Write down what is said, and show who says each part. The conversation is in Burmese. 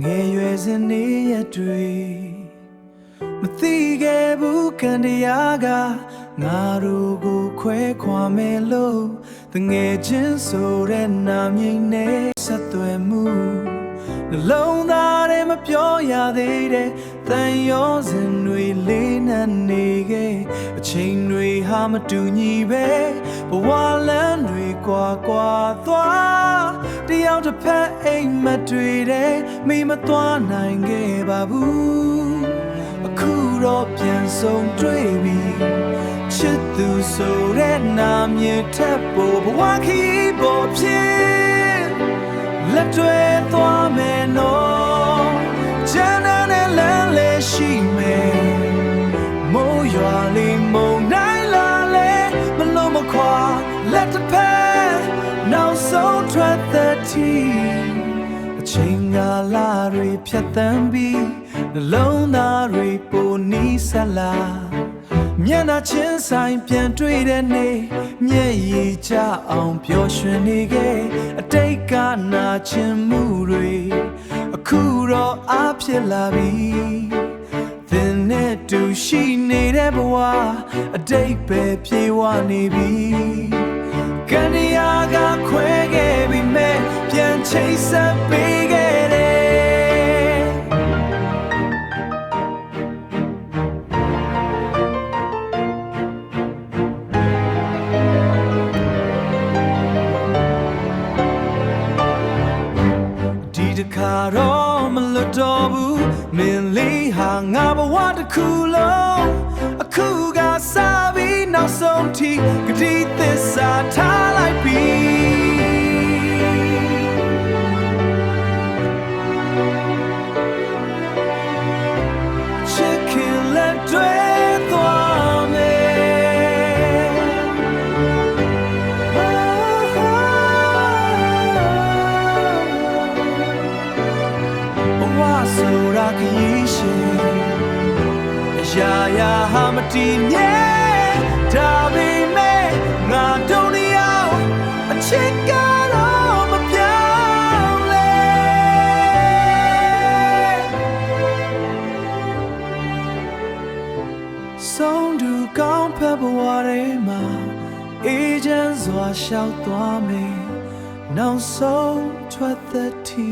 Speaker 1: ငယ်ရွယ်စဉ်နေ့ရက်တွေမသိခဲ့ဘူးကံတရားကငါတို့ကိုခွဲခွာမယ်လို့တငယ်ချင်းဆိုတဲ့နာမည်နဲ့ဆက်သွယ်မှုနှလုံးသားထဲမပြောရသေးတဲ့တန်ရောစဉ်တွေလေးနက်နေခဲ့အချိန်တွေဟာမတူညီပဲဘဝလမ်းတွေကွာသွားတယောက်တစ်ဖက်အိမ်မက်တွေတဲ့မိမသွားနိုင်ခဲ့ပါဘူးအခုတော့ပြန်ဆုံးတွေ့ပြီချစ်သူဆိုတဲ့နာမည်ထပ်ဖို့ဘဝခီးပေါ်ဖြစ်လက်တွေသွားမယ်နော်ချမ်းသာတဲ့လမ်းလေးရှိမယ်မိုးရွာလေးမုန်တိုင်းလာလေမလုံးမခွာလက်တစ်ဖက်နောက်ဆုံးထွက်သက်တီအချိန်ကလာတွေဖြတ်သန်းပြီးနှလုံးသားတွေပိုနီးဆက်လာမျက်နှာချင်းဆိုင်ပြန်တွေ့တဲ့နေ့မျက်ရည်ကျအောင်ပျော်ရွှင်နေခဲ့အတိတ်ကနာချင်မှုတွေအခုတော့အားဖြစ်လာပြီသင်နဲ့တူရှိနေတဲ့ဘဝအတိတ်ပဲပြေဝနေပြီကံတရားကခွဲခဲ့ပြီမဲ့ပြန်ချိတ်ဆက်ပေးခဲ့တယ်ဒီခါတော့မလွတ်တော့ဘူးမင်းလေးဟာငါဘဝတစ်ခုလုံးအခုကစားပြီးနောက်ဆုံးထိကတိသစ္စာထားလိုက်ပြီချစ်ခင်လက်တွေသွားမယ်ဆိုတာခရီးရှင်ရာရာဟာမတည်မြဲဒါပေမဲ့ငါတို့တယောက်အချစ်ကတော့မပြောင်းလဲဆုံးသူကောင်းဖက်ဘဝထဲမှာအေးချမ်းစွာရှောက်သွားမယ်နောက်ဆုံးထွက်သက်တီ